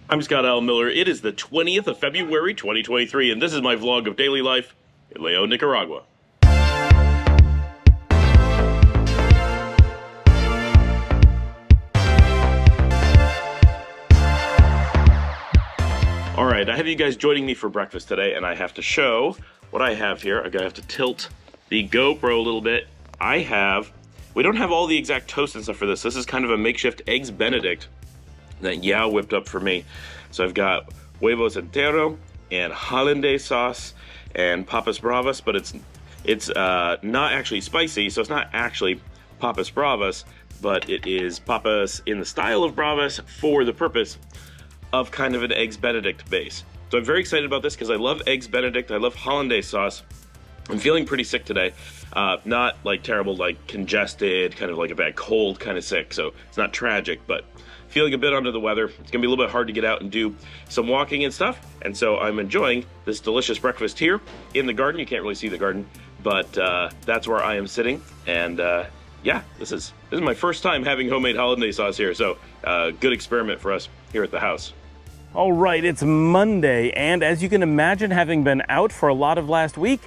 I'm Scott Al Miller. It is the 20th of February, 2023, and this is my vlog of daily life in León, Nicaragua. Alright, I have you guys joining me for breakfast today, and I have to show what I have here. I'm going to have to tilt the GoPro a little bit. We don't have all the exact toast and stuff for this. This is kind of a makeshift Eggs Benedict that Yao whipped up for me. So I've got huevos entero and hollandaise sauce and papas bravas, but it's not actually spicy, so it's not actually papas bravas, but it is papas in the style of bravas for the purpose of kind of an Eggs Benedict base. So I'm very excited about this because I love Eggs Benedict, I love hollandaise sauce. I'm feeling pretty sick today. Not like terrible, like congested, kind of like a bad cold kind of sick, so it's not tragic, but feeling a bit under the weather. It's gonna be a little bit hard to get out and do some walking and stuff, and so I'm enjoying this delicious breakfast here in the garden. You can't really see the garden, but that's where I am sitting, and yeah, this is my first time having homemade hollandaise sauce here, so good experiment for us here at the house. All right, it's Monday, and as you can imagine, having been out for a lot of last week,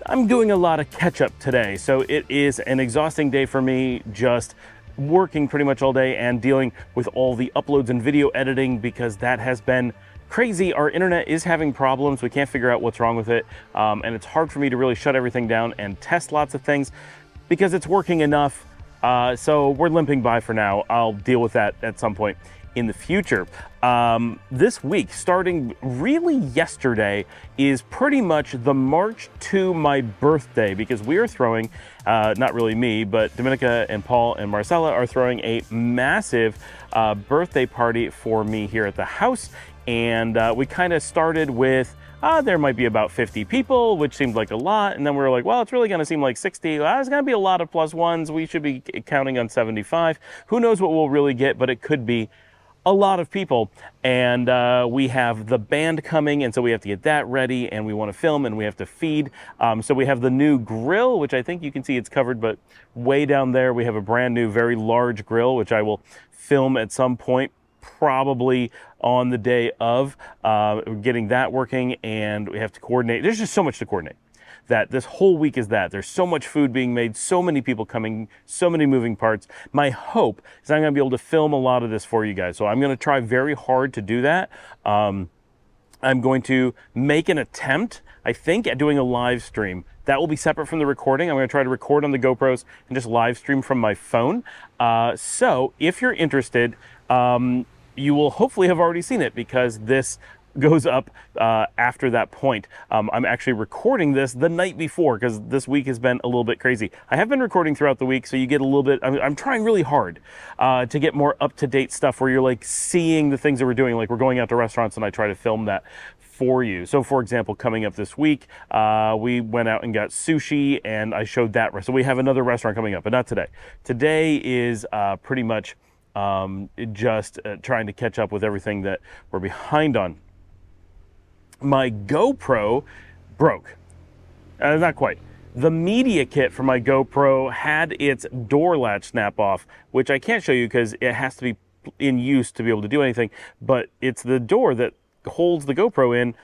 I'm doing a lot of catch-up today, so it is an exhausting day for me, just working pretty much all day and dealing with all the uploads and video editing because that has been crazy. Our internet is having problems. We can't figure out what's wrong with it, and it's hard for me to really shut everything down and test lots of things because it's working enough, so we're limping by for now. I'll deal with that at some point in the future. This week, starting really yesterday, is pretty much the march to my birthday because we are throwing, not really me, but Dominica and Paul and Marcella are throwing a massive birthday party for me here at the house. And we kind of started with, there might be about 50 people, which seemed like a lot. And then we were like, well, it's really gonna seem like 60. Well, it's gonna be a lot of plus ones. We should be counting on 75. Who knows what we'll really get, but it could be a lot of people. And we have the band coming, and so we have to get that ready, and we want to film, and we have to feed. So we have the new grill, which I think you can see it's covered, but way down there we have a brand new, very large grill, which I will film at some point, probably on the day of getting that working, and we have to coordinate. There's just so much to coordinate. That this whole week is that. There's so much food being made, so many people coming, so many moving parts. My hope is I'm gonna be able to film a lot of this for you guys. So I'm gonna try very hard to do that. I'm going to make an attempt, I think, at doing a live stream. That will be separate from the recording. I'm gonna try to record on the GoPros and just live stream from my phone. So if you're interested, you will hopefully have already seen it because this goes up after that point. I'm actually recording this the night before because this week has been a little bit crazy. I have been recording throughout the week, so you get a little bit, I'm trying really hard to get more up-to-date stuff where you're like seeing the things that we're doing, like we're going out to restaurants and I try to film that for you. So for example, coming up this week, we went out and got sushi and I showed that. So we have another restaurant coming up, but not today. Today is pretty much just trying to catch up with everything that we're behind on. My GoPro broke. Not quite. The media kit for my GoPro had its door latch snap off, which I can't show you because it has to be in use to be able to do anything, but it's the door that holds the GoPro in.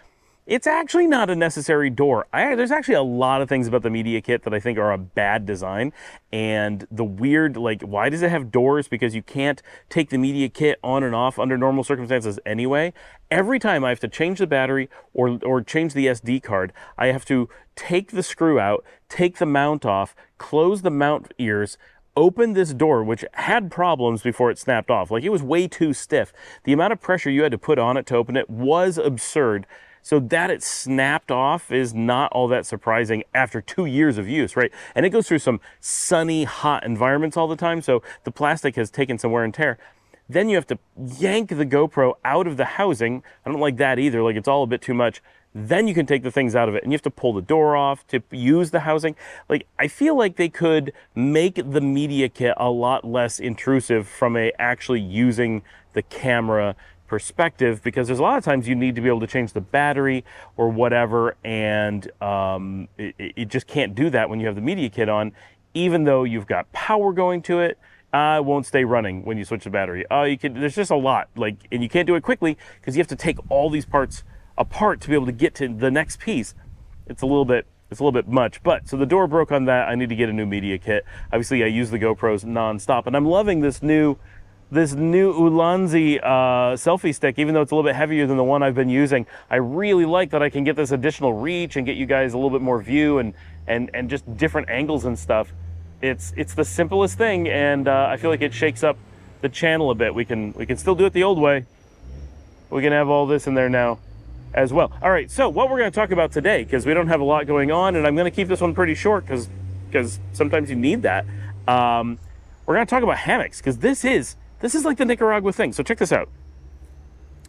It's actually not a necessary door. There's actually a lot of things about the media kit that I think are a bad design. And the weird, like, why does it have doors? Because you can't take the media kit on and off under normal circumstances anyway. Every time I have to change the battery or change the SD card, I have to take the screw out, take the mount off, close the mount ears, open this door, which had problems before it snapped off. Like, it was way too stiff. The amount of pressure you had to put on it to open it was absurd. So that it snapped off is not all that surprising after 2 years of use, right? And it goes through some sunny, hot environments all the time, so the plastic has taken some wear and tear. Then you have to yank the GoPro out of the housing. I don't like that either, like it's all a bit too much. Then you can take the things out of it and you have to pull the door off to use the housing. Like, I feel like they could make the media kit a lot less intrusive from actually using the camera perspective, because there's a lot of times you need to be able to change the battery or whatever, and it just can't do that when you have the media kit on, even though you've got power going to it. It won't stay running when you switch the battery. There's just a lot, and you can't do it quickly because you have to take all these parts apart to be able to get to the next piece. It's a little bit much, so the door broke on that. I need to get a new media kit. Obviously, I use the GoPros nonstop, and I'm loving this new Ulanzi selfie stick, even though it's a little bit heavier than the one I've been using. I really like that I can get this additional reach and get you guys a little bit more view and just different angles and stuff. It's the simplest thing, and I feel like it shakes up the channel a bit. We can still do it the old way. We can have all this in there now as well. All right, so what we're going to talk about today, because we don't have a lot going on, and I'm going to keep this one pretty short because sometimes you need that. We're going to talk about hammocks, because this is like the Nicaragua thing. So check this out.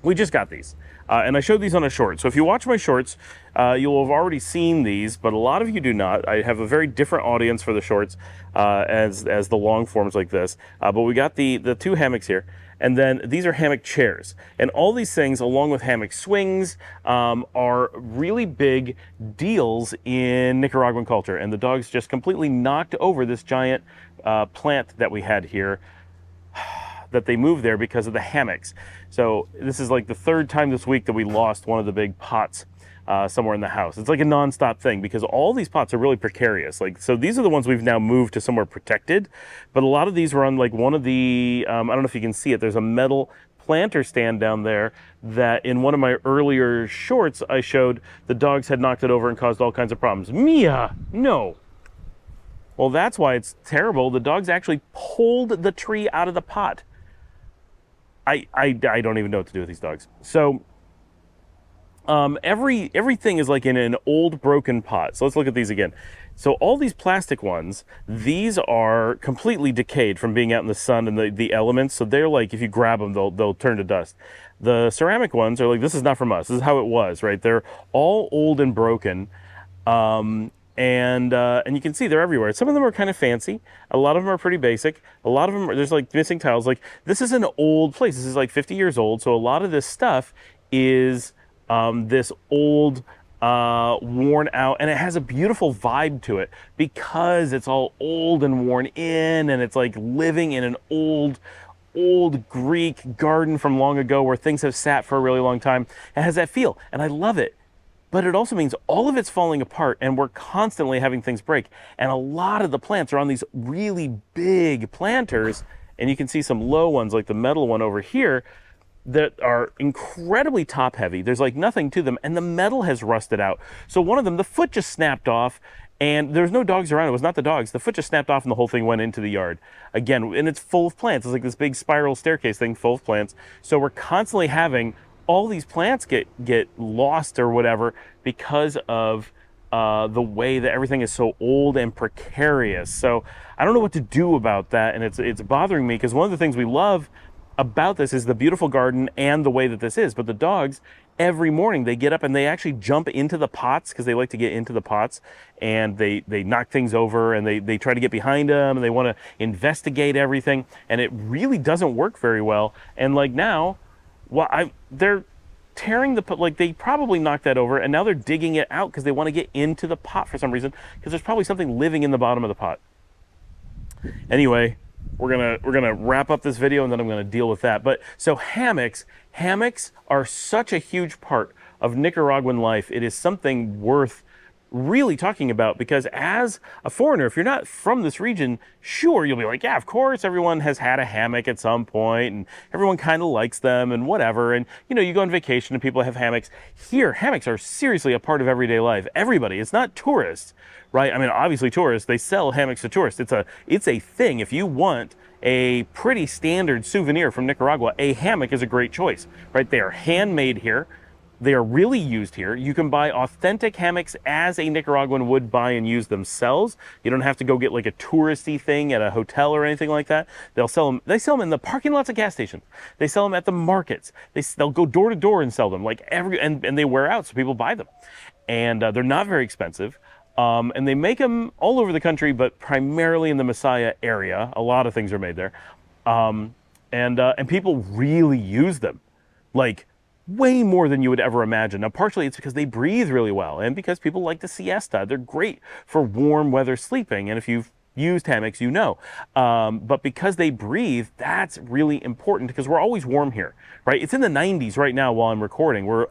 We just got these, and I showed these on a short. So if you watch my shorts, you'll have already seen these, but a lot of you do not. I have a very different audience for the shorts as the long forms like this. But we got the two hammocks here, and then these are hammock chairs. And all these things, along with hammock swings, are really big deals in Nicaraguan culture. And the dogs just completely knocked over this giant plant that we had here, that they moved there because of the hammocks. So this is like the third time this week that we lost one of the big pots somewhere in the house. It's like a nonstop thing because all these pots are really precarious. So these are the ones we've now moved to somewhere protected, but a lot of these were on like one of the, I don't know if you can see it, there's a metal planter stand down there that in one of my earlier shorts I showed the dogs had knocked it over and caused all kinds of problems. Mia, no. Well, that's why it's terrible. The dogs actually pulled the tree out of the pot. I don't even know what to do with these dogs. So everything is like in an old broken pot. So let's look at these again. So all these plastic ones, these are completely decayed from being out in the sun and the elements. So they're like, if you grab them, they'll turn to dust. The ceramic ones are like, this is not from us. This is how it was, right? They're all old and broken. And you can see they're everywhere. Some of them are kind of fancy. A lot of them are pretty basic. A lot of them, there's like missing tiles. Like this is an old place. This is like 50 years old. So a lot of this stuff is this old, worn out, and it has a beautiful vibe to it because it's all old and worn in, and it's like living in an old Greek garden from long ago where things have sat for a really long time. It has that feel, and I love it. But it also means all of it's falling apart and we're constantly having things break. And a lot of the plants are on these really big planters, and you can see some low ones like the metal one over here that are incredibly top heavy. There's like nothing to them, and the metal has rusted out. So one of them, the foot just snapped off, and there's no dogs around. It was not the dogs. The foot just snapped off and the whole thing went into the yard. Again, and it's full of plants. It's like this big spiral staircase thing full of plants. So we're constantly having all these plants get lost or whatever because of the way that everything is so old and precarious. So I don't know what to do about that, and it's bothering me because one of the things we love about this is the beautiful garden and the way that this is. But the dogs, every morning they get up and they actually jump into the pots because they like to get into the pots, and they knock things over, and they try to get behind them, and they want to investigate everything, and it really doesn't work very well. And like now, well, they're tearing the pot, like they probably knocked that over, and now they're digging it out because they want to get into the pot for some reason, because there's probably something living in the bottom of the pot. Anyway, we're gonna wrap up this video, and then I'm gonna deal with that. But so hammocks are such a huge part of Nicaraguan life. It is something worth really talking about, because as a foreigner, if you're not from this region, sure, you'll be like, yeah, of course, everyone has had a hammock at some point, and everyone kind of likes them and whatever. And you know, you go on vacation and people have hammocks. Here, hammocks are seriously a part of everyday life. Everybody, it's not tourists, right? I mean, obviously tourists, they sell hammocks to tourists. It's a thing. If you want a pretty standard souvenir from Nicaragua, a hammock is a great choice, right? They are handmade here. They are really used here. You can buy authentic hammocks as a Nicaraguan would buy and use themselves. You don't have to go get like a touristy thing at a hotel or anything like that. They'll sell them. They sell them in the parking lots of gas stations. They sell them at the markets. They'll go door to door and sell them and they wear out, so people buy them. And they're not very expensive. And they make them all over the country, but primarily in the Messiah area. A lot of things are made there. And people really use them. Like, way more than you would ever imagine. Now, partially it's because they breathe really well, and because people like the siesta. They're great for warm weather sleeping. And if you've used hammocks, you know. But because they breathe, that's really important because we're always warm here, right? It's in the 90s right now while I'm recording. We're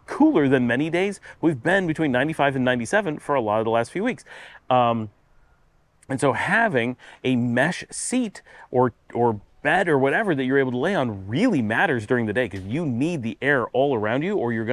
cooler than many days. We've been between 95 and 97 for a lot of the last few weeks. And so having a mesh seat or bed or whatever that you're able to lay on really matters during the day because you need the air all around you or you're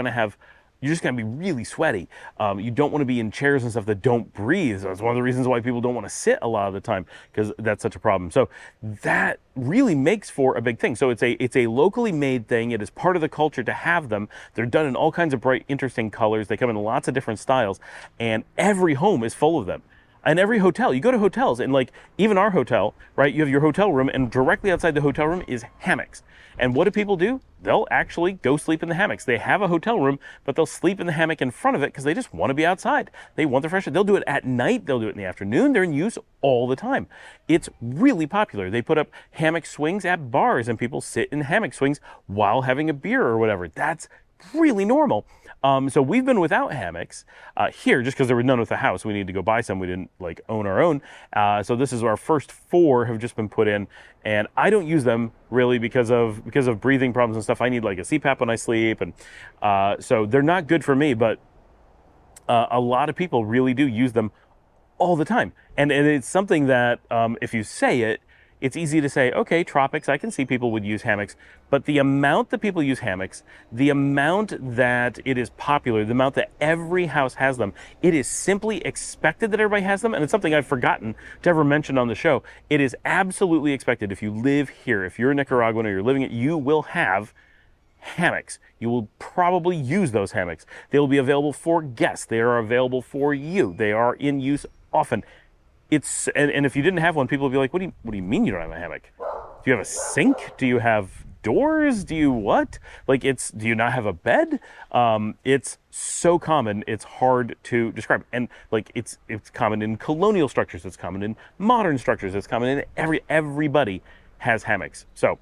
just going to be really sweaty. You don't want to be in chairs and stuff that don't breathe. So that's one of the reasons why people don't want to sit a lot of the time because that's such a problem. So that really makes for a big thing. So it's a locally made thing. It is part of the culture to have them. They're done in all kinds of bright, interesting colors. They come in lots of different styles and every home is full of them. And every hotel, you go to hotels and like even our hotel, right? You have your hotel room and directly outside the hotel room is hammocks. And what do people do? They'll actually go sleep in the hammocks. They have a hotel room, but they'll sleep in the hammock in front of it because they just want to be outside. They want the fresh air. They'll do it at night. They'll do it in the afternoon. They're in use all the time. It's really popular. They put up hammock swings at bars and people sit in hammock swings while having a beer or whatever. That's really normal. So we've been without hammocks here just because there were none with the house. We needed to go buy some. We didn't like own our own. So this is our first 4 have just been put in, and I don't use them really because of breathing problems and stuff. I need like a CPAP when I sleep, and so they're not good for me. But a lot of people really do use them all the time, and it's something that if you say it. It's easy to say, okay, tropics, I can see people would use hammocks, but the amount that people use hammocks, the amount that it is popular, the amount that every house has them, it is simply expected that everybody has them, and it's something I've forgotten to ever mention on the show. It is absolutely expected. If you live here, if you're a Nicaraguan or you're living it, you will have hammocks. You will probably use those hammocks. They will be available for guests. They are available for you. They are in use often. And if you didn't have one, people would be like, what do you mean you don't have a hammock? Do you have a sink? Do you have doors? Do you what? Like do you not have a bed? It's so common, it's hard to describe. And like it's common in colonial structures, it's common in modern structures, it's common in everybody has hammocks. So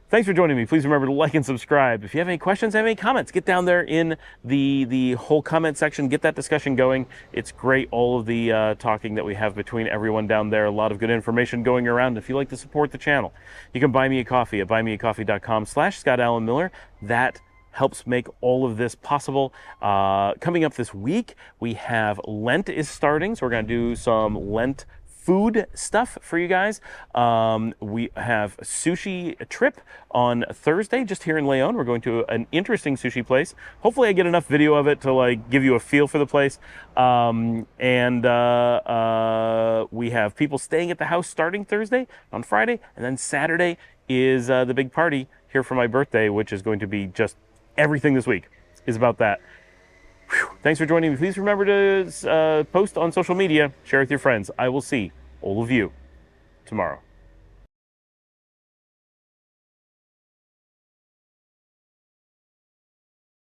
thanks for joining me. Please remember to like and subscribe. If you have any questions, have any comments, get down there in the whole comment section, get that discussion going. It's great, all of the talking that we have between everyone down there. A lot of good information going around. If you like to support the channel, you can buy me a coffee at buymeacoffee.com/Scott Allen Miller. That helps make all of this possible. Coming up this week, we have Lent is starting, so we're going to do some Lent food stuff for you guys. We have a sushi trip on Thursday just here in Leon. We're going to an interesting sushi place. Hopefully I get enough video of it to like give you a feel for the place. We have people staying at the house starting Thursday on Friday, and then Saturday is the big party here for my birthday, which is going to be just everything this week is about that. Whew. Thanks for joining me. Please remember to post on social media, share with your friends. I will see all of you tomorrow.